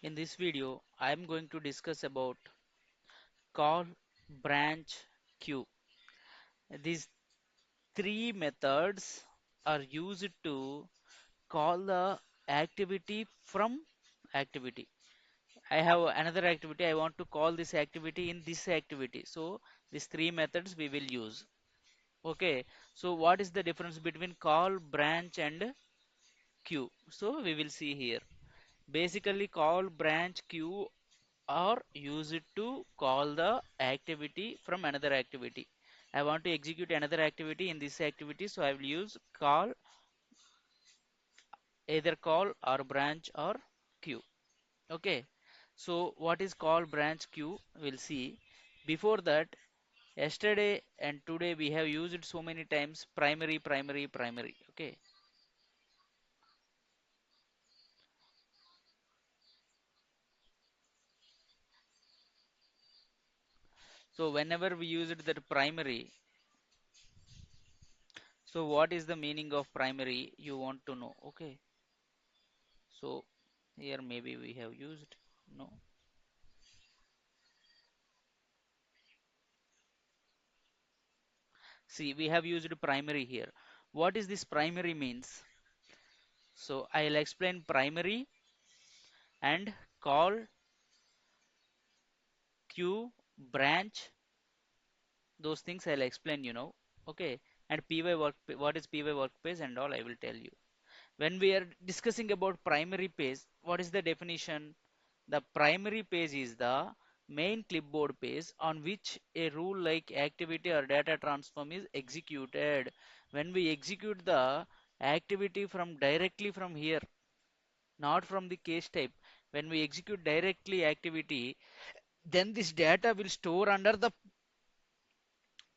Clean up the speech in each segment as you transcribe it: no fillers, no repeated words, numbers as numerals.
In this video, I am going to discuss about call, branch, queue. These three methods are used to call the activity from activity. I have another activity. I want to call this activity in this activity. So these three methods we will use. Okay. So what is the difference between call, branch, and queue? So we will see here. Basically, call, branch, queue or use it to call the activity from another activity. I want to execute another activity in this activity, so I will use call, either call or branch or queue. Okay, so what is call, branch, queue? We'll see. Before that, yesterday and today we have used it so many times primary, primary, primary. Okay, so whenever we use it that primary, so what is the meaning of primary? You want to know. Okay, so here maybe we have used no. See, we have used primary here. What is this primary means? So I'll explain primary and call, queue, branch, those things I'll explain, Okay. And what is PY workspace and all I will tell you. When we are discussing about primary page, what is the definition? The primary page is the main clipboard page on which a rule like activity or data transform is executed. When we execute the activity from directly from here, not from the case type, when we execute directly activity, then this data will store under the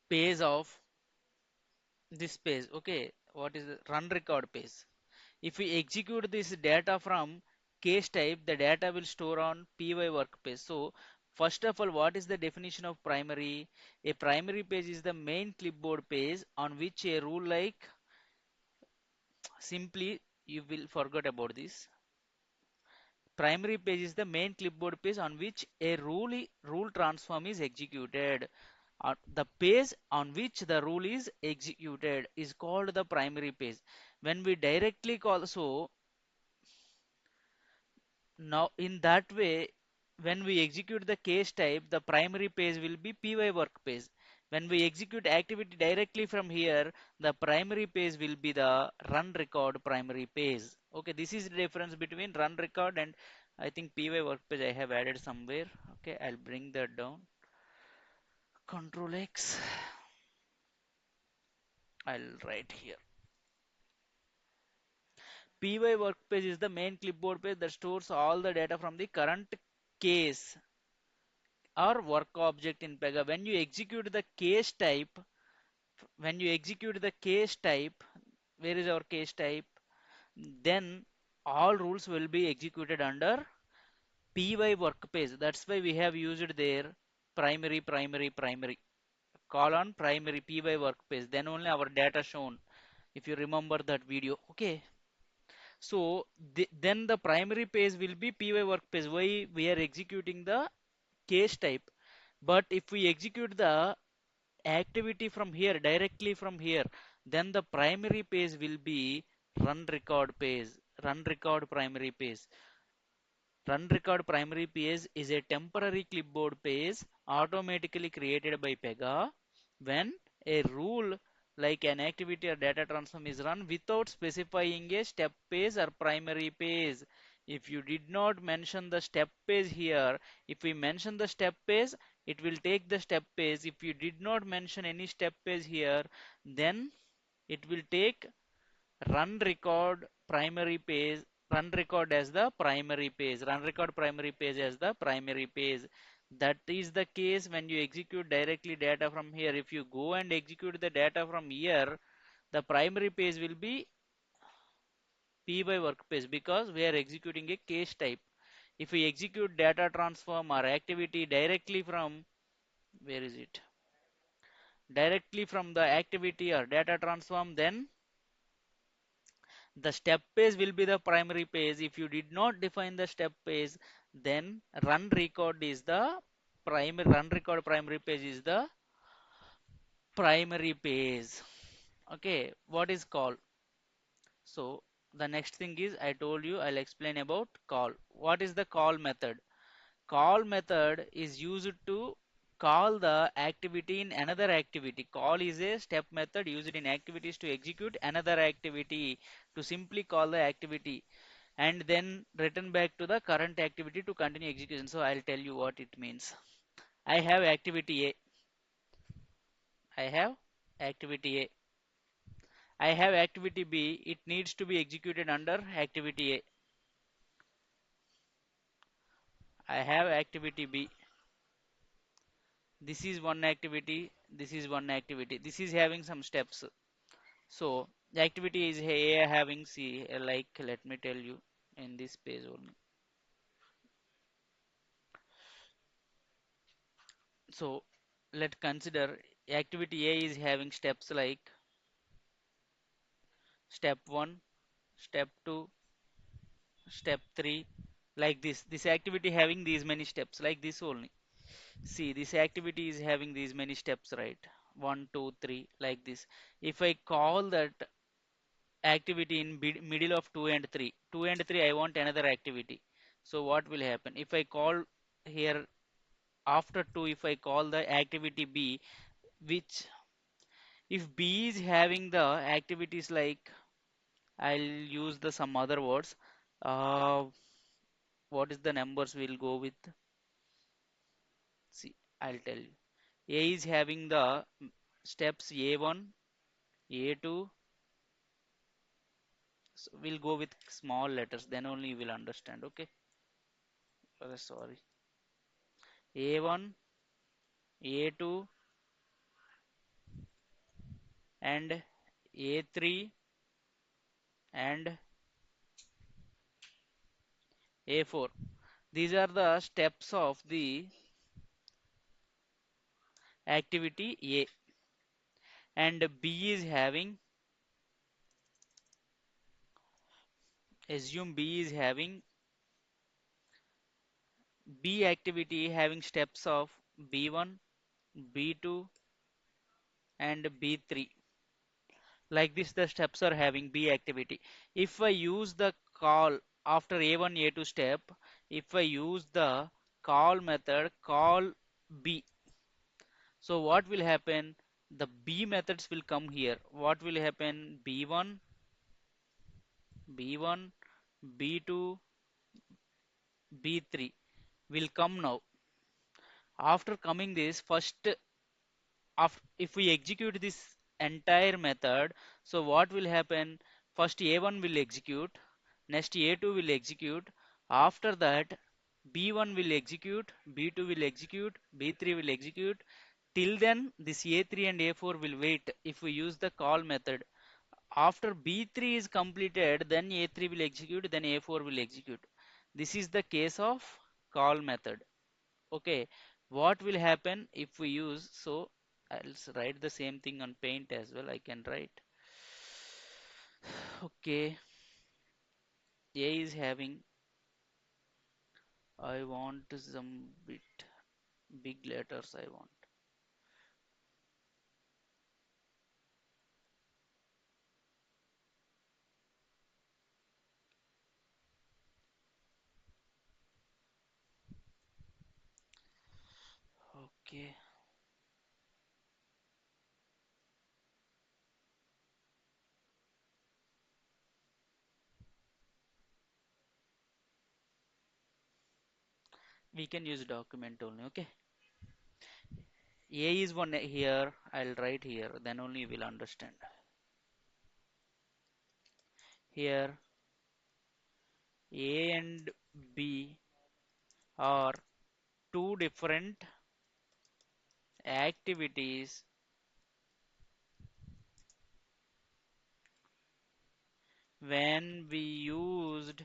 page of this page. Okay, what is the run record page? If we execute this data from case type, the data will store on pyWorkPage. So first of all, what is the definition of primary? A primary page is the main clipboard page on which a rule like simply you will forget about this. Primary page is the main clipboard page on which a rule transform is executed. The page on which the rule is executed is called the primary page. When we directly call, so now in that way, when we execute the case type, the primary page will be pyWorkPage. When we execute activity directly from here, the primary page will be the run record primary page. Okay, this is the difference between run record and I think pyWorkPage I have added somewhere. Okay, I'll bring that down. Control X. I'll write here. pyWorkPage is the main clipboard page that stores all the data from the current case or work object in Pega. When you execute the case type, where is our case type? Then all rules will be executed under pyWorkPage. That's why we have used there primary, primary, primary. Call on primary pyWorkPage. Then only our data shown. If you remember that video, okay. So then the primary page will be pyWorkPage. Why we are executing the case type? But if we execute the activity from here, directly from here, then the primary page will be run record page, run record primary page. Run record primary page is a temporary clipboard page automatically created by Pega when a rule like an activity or data transform is run without specifying a step page or primary page. If you did not mention the step page here, if we mention the step page, it will take the step page. If you did not mention any step page here, then it will take run record primary page, run record as the primary page, run record primary page as the primary page. That is the case when you execute directly data from here. If you go and execute the data from here, the primary page will be pyWorkPage because we are executing a case type. If we execute data transform or activity directly from, where is it, directly from the activity or data transform, then The step page will be the primary page. If you did not define the step page, then run record primary page is the primary page. Okay, what is call? So the next thing is, I told you I'll explain about call. What is the call method? Call method is used to call the activity in another activity. Call is a step method used in activities to execute another activity, to simply call the activity and then return back to the current activity to continue execution. So I'll tell you what it means. I have activity A. I have activity A. I have activity B. It needs to be executed under activity A. I have activity B. This is one activity. This is one activity. This is having some steps. So the activity is A having C. Like, let me tell you in this page only. So let's consider activity A is having steps like step 1, step 2, step 3, like this. This activity having these many steps like this only. See, this activity is having these many steps, right? One, 2, 3, like this. If I call that activity in middle of 2 and 3, 2 and 3, I want another activity. So what will happen? If I call here after 2, if I call the activity B, which if B is having the activities like, I'll use the some other words. Uh, what is the numbers we'll go with? See, I'll tell you. A is having the steps A1, A2. So we'll go with small letters, then only you will understand. Okay. Sorry. A1, A2, and A3 and A4. These are the steps of the activity A. And B is having, assume B is having B activity having steps of B1, B2, and B3. Like this, the steps are having B activity. If I use the call after A1, A2 step, if I use the call method, call B. So what will happen? The B methods will come here. What will happen? B1, B1, B2, B3 will come now. After coming this, first if we execute this entire method, so what will happen? First A1 will execute, next A2 will execute, after that B1 will execute, B2 will execute, B3 will execute. Till then this A3 and A4 will wait if we use the call method. After B3 is completed, then A3 will execute, then A4 will execute. This is the case of call method. Okay, what will happen if we use, so I'll write the same thing on paint as well. I can write, okay, A is having, I want some bit big letters I want. Okay, we can use document only. Okay, A is one here, I'll write here, then only you will understand. Here A and B are two different activities when we used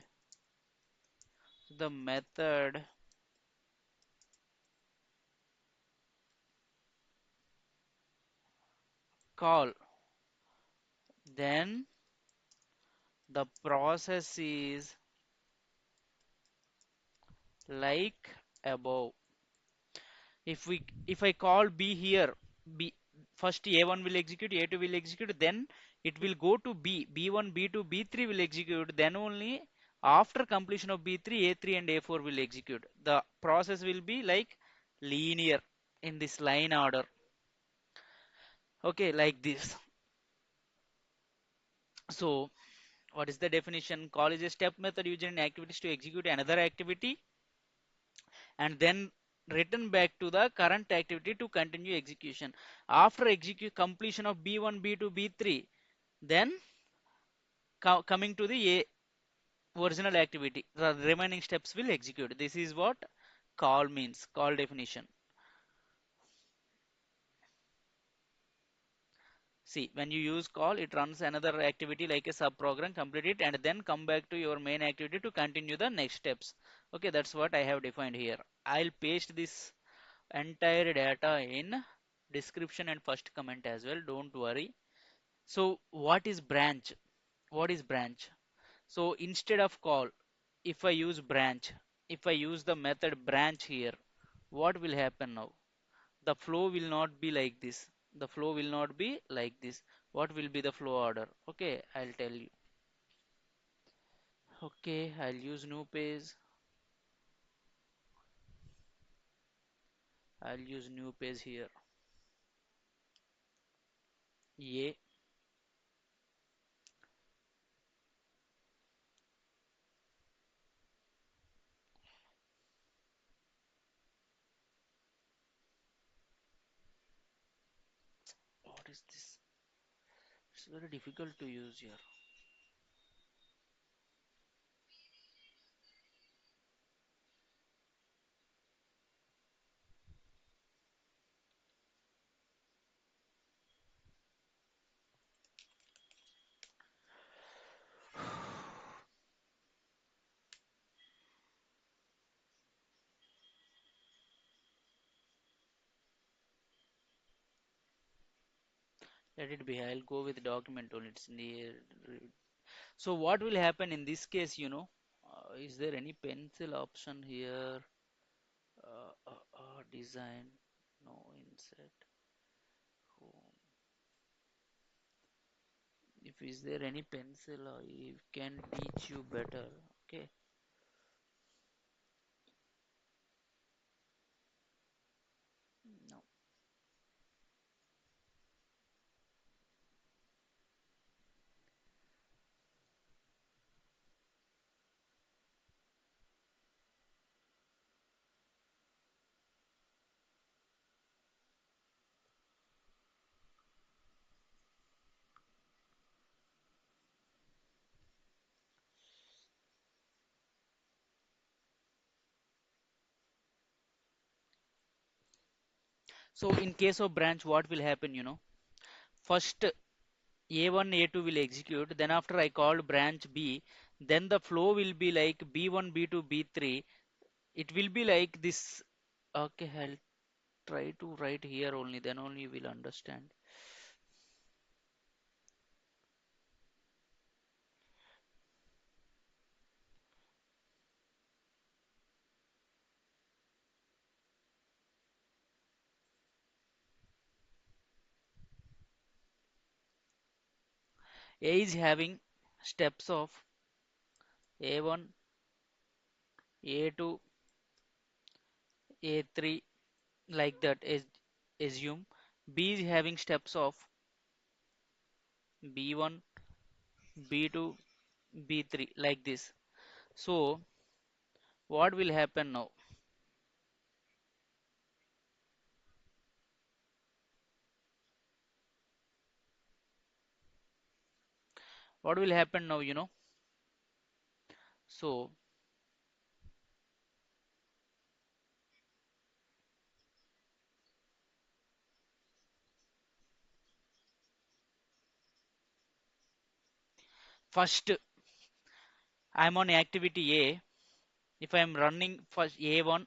the method call, then The process is like above. If I call B here, B first A1 will execute, A2 will execute, then it will go to B. B1, B2, B3 will execute. Then only after completion of B3, A3 and A4 will execute. The process will be like linear in this line order. Okay, like this. So what is the definition? Call is a step method used in activities to execute another activity and then return back to the current activity to continue execution. After execute completion of B1, B2, B3, then coming to the original activity, the remaining steps will execute. This is what call means, call definition. See, when you use call, it runs another activity like a subprogram, complete it, and then come back to your main activity to continue the next steps. Okay, that's what I have defined here. I'll paste this entire data in description and first comment as well. Don't worry. So what is branch? What is branch? So instead of call, if I use branch, if I use the method branch here, what will happen now? The flow will not be like this. The flow will not be like this. What will be the flow order? Okay, I'll tell you. Okay, I'll use new page. I'll use new page here. A. What is this? It's very difficult to use here. Let it be. I'll go with document only. It's near. So what will happen in this case, is there any pencil option here? Design, no insert. Home. If is there any pencil, I can teach you better. Okay. No. So in case of branch, what will happen, First A1, A2 will execute. Then after I called branch B, then the flow will be like B1, B2, B3. It will be like this. Okay, I'll try to write here only, then only you will understand. A is having steps of A1, A2, A3, like that, assume. B is having steps of B1, B2, B3, like this. So, what will happen now? What will happen now, So, first, I'm on activity A. If I'm running first A1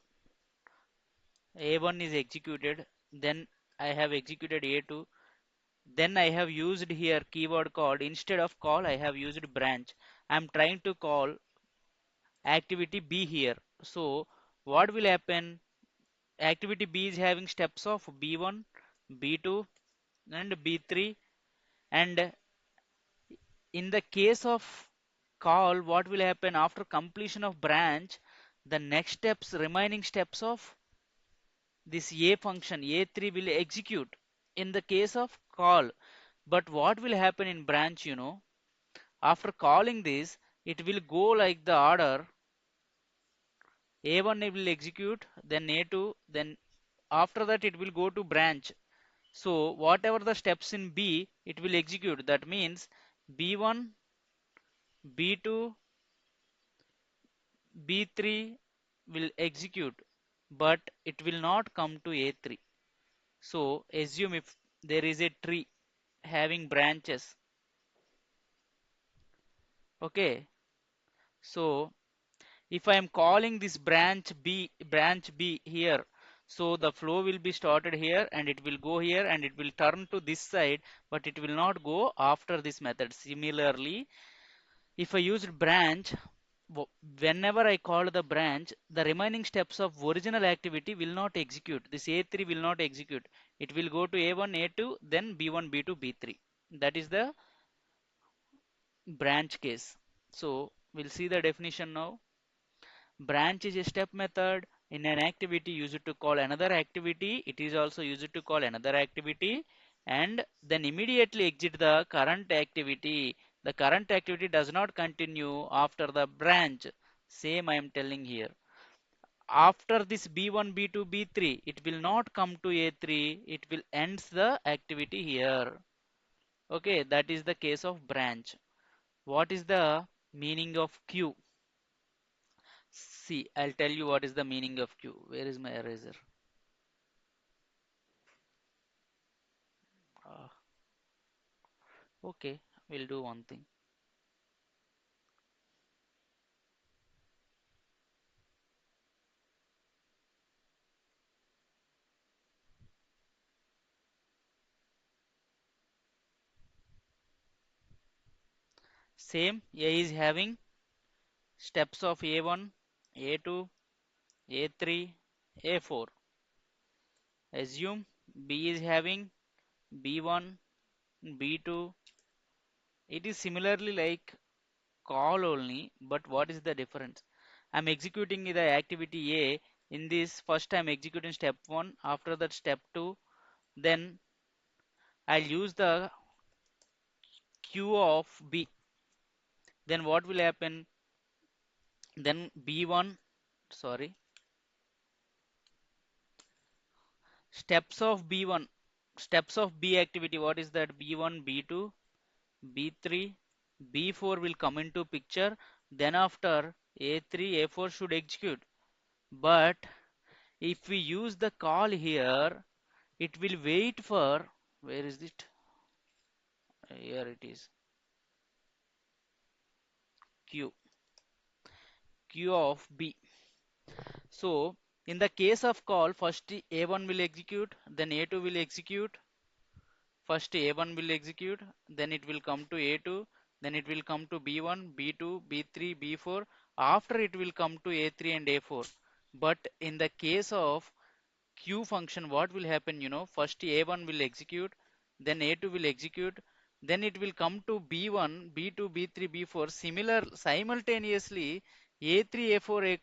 is executed, then I have executed A2, then I have used here keyword called, instead of call, I have used branch. I'm trying to call activity B here. So what will happen? Activity B is having steps of B1, B2 and B3, and in the case of call, what will happen after completion of branch, the next steps, remaining steps of this A function, A3 will execute in the case of call. But what will happen in branch, after calling this, it will go like the order A1 will execute, then A2, then after that it will go to branch. So whatever the steps in B, it will execute. That means B1, B2, B3 will execute, but it will not come to A3. So assume if there is a tree having branches. Okay. So if I am calling this branch B here, so the flow will be started here and it will go here and it will turn to this side, but it will not go after this method. Similarly, if I used branch, whenever I call the branch, the remaining steps of original activity will not execute. This A3 will not execute. It will go to A1, A2, then B1, B2, B3. That is the branch case. So we'll see the definition now. Branch is a step method in an activity used to call another activity. It is also used to call another activity and then immediately exit the current activity. The current activity does not continue after the branch. Same I am telling here. After this B1, B2, B3, it will not come to A3. It will ends the activity here. Okay, that is the case of branch. What is the meaning of queue? See, I'll tell you what is the meaning of queue. Where is my eraser? Uh, okay, we'll do one thing. Same, A is having steps of A1, A2, A3, A4. Assume B is having B1, B2. It is similarly like call only, but what is the difference? I'm executing the activity A. In this, first I'm executing step 1, after that step 2, then I'll use the queue of B. Then what will happen? Then B1, sorry, steps of B1, steps of B activity. What is that? B1, B2, B3, B4 will come into picture. Then after A3, A4 should execute. But if we use the call here, it will wait for, where is it? Here it is, Q, Q of B. So in the case of call, first A1 will execute, then A2 will execute. First A1 will execute, then it will come to A2, then it will come to B1, B2, B3, B4. After it will come to A3 and A4. But in the case of queue function, what will happen? First A1 will execute, then A2 will execute, then it will come to B1, B2, B3, B4. Simultaneously, A3, A4,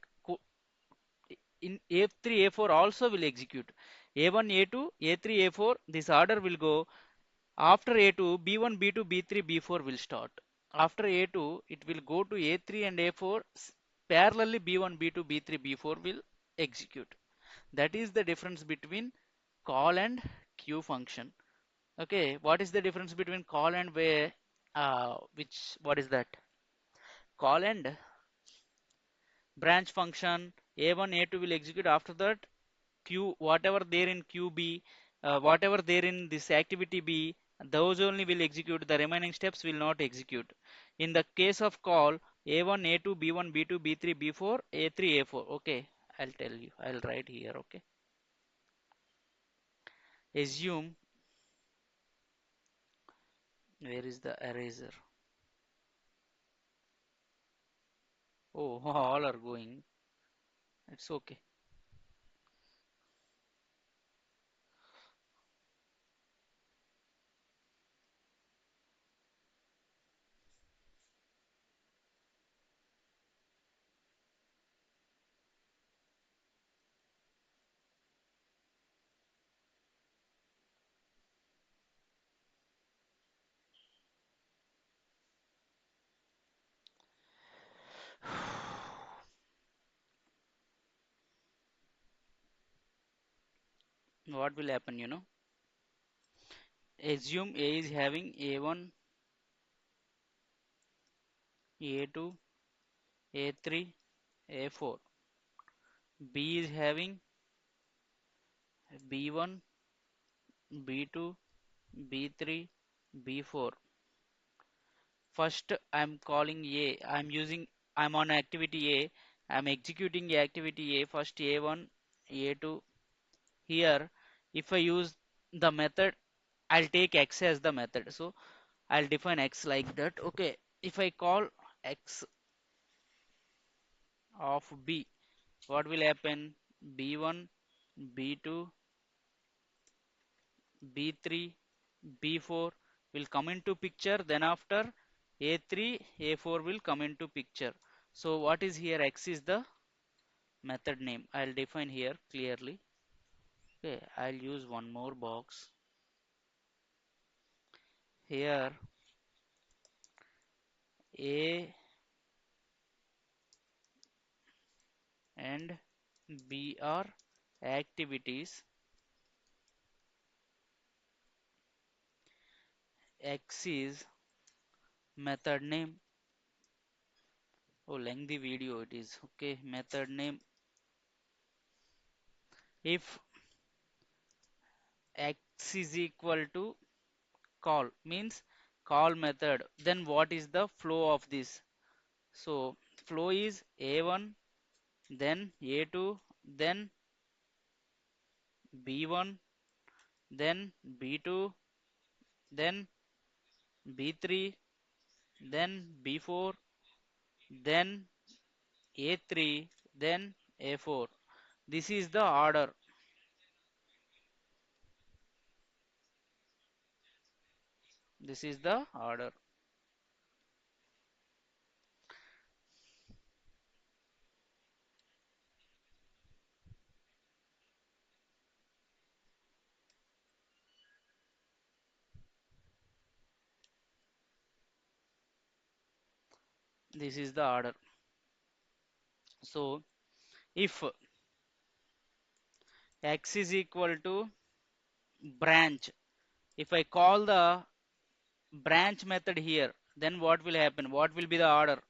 in A3, A4 also will execute. A1, A2, A3, A4, this order will go. After A2, B1, B2, B3, B4 will start. After A2, it will go to A3 and A4. Parallelly, B1, B2, B3, B4 will execute. That is the difference between call and queue function. Okay, what is the difference between call and where? What is that? Call and branch function. A1, A2 will execute. After that, Q, whatever there in QB, whatever there in this activity B, those only will execute. The remaining steps will not execute. In the case of call, A1, A2, B1, B2, B3, B4, A3, A4. Okay, I'll tell you. I'll write here. Okay. Assume, where is the eraser? Oh, all are going. It's okay. What will happen, Assume A is having A1, A2, A3, A4. B is having B1, B2, B3, B4. First, I'm calling A. I'm on activity A. I'm executing activity A. First A1, A2. Here, if I use the method, I'll take X as the method. So I'll define X like that. Okay. If I call X of B, what will happen? B1, B2, B3, B4 will come into picture. Then after A3, A4 will come into picture. So what is here? X is the method name. I'll define here clearly. Okay, I'll use one more box. Here A and B are activities. X is method name. Oh, lengthy video it is. Okay, method name. If X is equal to call means call method, then what is the flow of this? So flow is A1, then A2, then B1, then B2, then B3, then B4, then A3, then A4. This is the order. This is the order. This is the order. So if X is equal to branch, if I call the branch method here, then what will happen? What will be the order?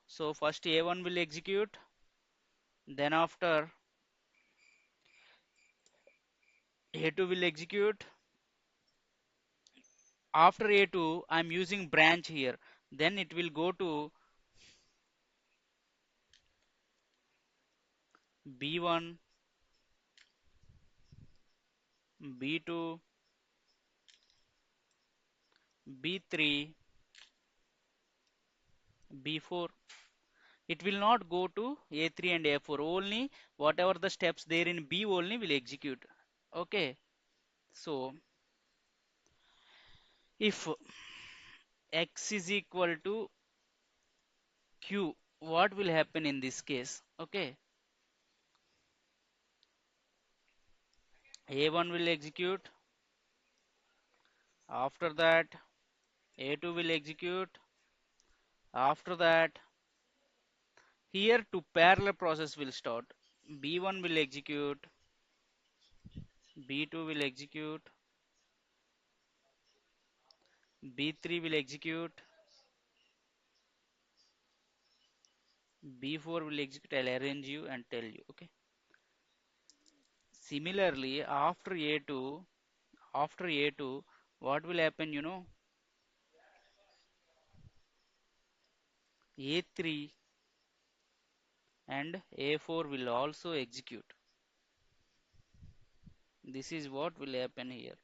So first A1 will execute, then after A2 will execute. After A2, I'm using branch here. Then it will go to B1, B2, B3, B4. It will not go to A3 and A4. Only whatever the steps there in B only will execute. Okay. So if X is equal to Q, what will happen in this case? Okay. A1 will execute. After that, A2 will execute. After that, here two parallel process will start. B1 will execute. B2 will execute. B3 will execute. B4 will execute. I'll arrange you and tell you. Okay. Similarly, after A2, what will happen? A3 and A4 will also execute. This is what will happen here.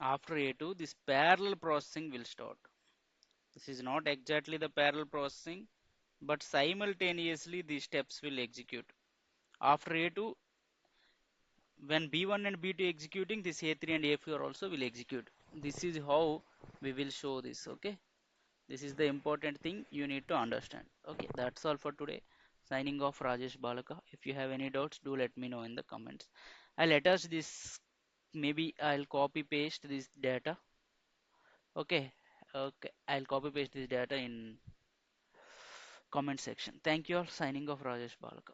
After A2, this parallel processing will start. This is not exactly the parallel processing, but simultaneously these steps will execute. After A2, when B1 and B2 executing, this A3 and A4 also will execute. This is how we will show this, okay? This is the important thing you need to understand. Okay, that's all for today. Signing off, Rajesh Balaka. If you have any doubts, do let me know in the comments. I'll attach this, maybe I'll copy paste this data. Okay, okay, I'll copy paste this data in comment section. Thank you all. Signing off, Rajesh Balaka.